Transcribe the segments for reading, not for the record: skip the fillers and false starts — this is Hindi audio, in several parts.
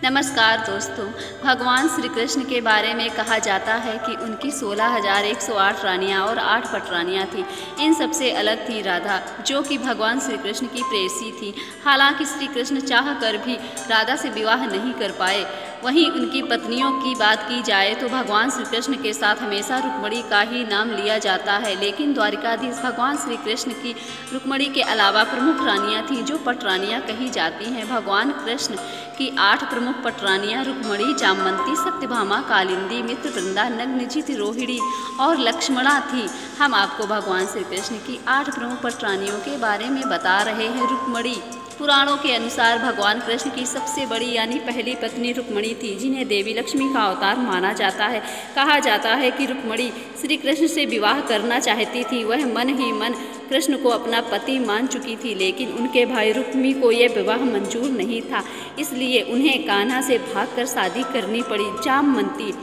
नमस्कार दोस्तों। भगवान श्री कृष्ण के बारे में कहा जाता है कि उनकी 16,108 रानियां और 8 पटरानियां थीं। इन सबसे अलग थी राधा, जो कि भगवान श्री कृष्ण की प्रेयसी थी। हालांकि श्री कृष्ण चाह कर भी राधा से विवाह नहीं कर पाए। वहीं उनकी पत्नियों की बात की जाए तो भगवान श्री कृष्ण के साथ हमेशा रुक्मिणी का ही नाम लिया जाता है, लेकिन द्वारिकाधीश भगवान श्री कृष्ण की रुक्मिणी के अलावा प्रमुख रानियां थीं जो पटरानियां कही जाती हैं। भगवान कृष्ण की 8 प्रमुख पटरानियां रुक्मिणी, जामवंती, सत्यभामा, कालिंदी, मित्रवृंदा, नग्नजित, रोहिणी और लक्ष्मणा थी। हम आपको भगवान श्री कृष्ण की 8 प्रमुख पटरानियों के बारे में बता रहे हैं। रुक्मिणी पुराणों के अनुसार भगवान कृष्ण की सबसे बड़ी यानी पहली पत्नी रुक्मिणी थी, जिन्हें देवी लक्ष्मी का अवतार माना जाता है। कहा जाता है कि रुक्मिणी श्री कृष्ण से विवाह करना चाहती थी। वह मन ही मन कृष्ण को अपना पति मान चुकी थी, लेकिन उनके भाई रुक्मी को यह विवाह मंजूर नहीं था, इसलिए उन्हें कान्हा से भागकर शादी करनी पड़ी। जामवंती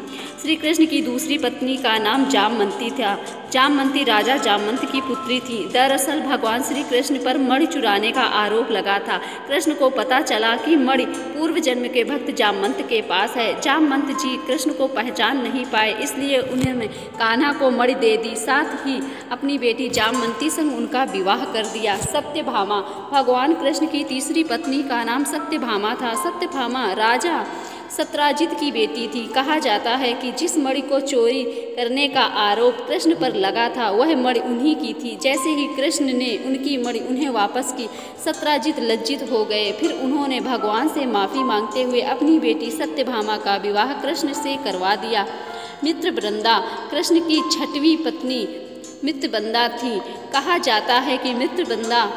श्री कृष्ण की दूसरी पत्नी का नाम जामवंती था। जामवंती राजा जामवंत की पुत्री थी। दरअसल भगवान श्री कृष्ण पर मणि चुराने का आरोप लगा था। कृष्ण को पता चला कि मणि पूर्व जन्म के भक्त जामवंत के पास है। जामवंत जी कृष्ण को पहचान नहीं पाए, इसलिए उन्होंने कान्हा को मणि दे दी, साथ ही अपनी बेटी जामवंती संग उनका विवाह कर दिया। सत्यभामा भगवान कृष्ण की तीसरी पत्नी का नाम सत्यभामा था। सत्यभामा राजा सत्राजित की बेटी थी। कहा जाता है कि जिस मणि को चोरी करने का आरोप कृष्ण पर लगा था, वह मणि उन्हीं की थी। जैसे ही कृष्ण ने उनकी मणि उन्हें वापस की, सत्राजित लज्जित हो गए। फिर उन्होंने भगवान से माफ़ी मांगते हुए अपनी बेटी सत्यभामा का विवाह कृष्ण से करवा दिया। मित्रवृंदा कृष्ण की 6वीं पत्नी मित्रवृंदा थी। कहा जाता है कि मित्रवृंदा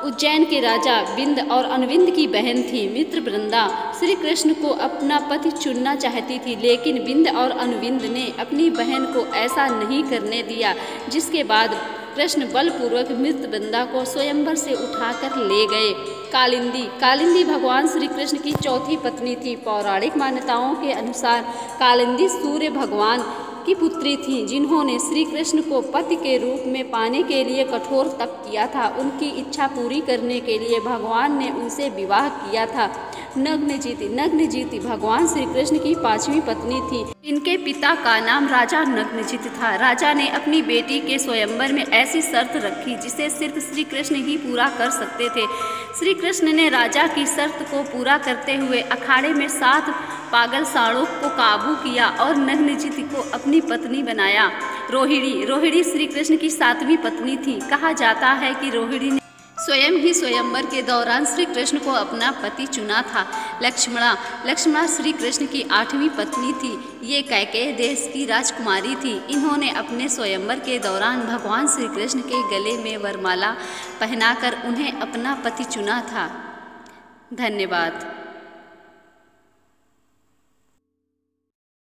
उज्जैन के राजा विंद और अनविंद की बहन थी। मित्रवृंदा श्री कृष्ण को अपना पति चुनना चाहती थी, लेकिन विंद और अनविंद ने अपनी बहन को ऐसा नहीं करने दिया, जिसके बाद कृष्ण बलपूर्वक मित्रवृंदा को स्वयंवर से उठाकर ले गए। कालिंदी भगवान श्री कृष्ण की 4थी पत्नी थी। पौराणिक मान्यताओं के अनुसार कालिंदी सूर्य भगवान की पुत्री थी, जिन्होंने श्री कृष्ण को पति के रूप में पाने के लिए कठोर तप किया था। उनकी इच्छा पूरी करने के लिए भगवान ने उनसे विवाह किया था। नग्नजित भगवान श्री कृष्ण की 5वीं पत्नी थी। इनके पिता का नाम राजा नग्नजित था। राजा ने अपनी बेटी के स्वयंवर में ऐसी शर्त रखी जिसे सिर्फ श्री कृष्ण ही पूरा कर सकते थे। श्री कृष्ण ने राजा की शर्त को पूरा करते हुए अखाड़े में 7 पागल साड़ों को काबू किया और नग्नजित को अपनी पत्नी बनाया। रोहिणी श्री कृष्ण की 7वीं पत्नी थी। कहा जाता है कि रोहिणी ने स्वयं ही स्वयंवर के दौरान श्री कृष्ण को अपना पति चुना था। लक्ष्मणा श्री कृष्ण की 8वीं पत्नी थी। ये कैकेयी देश की राजकुमारी थी। इन्होंने अपने स्वयंवर के दौरान भगवान श्री कृष्ण के गले में वरमाला पहनाकर उन्हें अपना पति चुना था। धन्यवाद।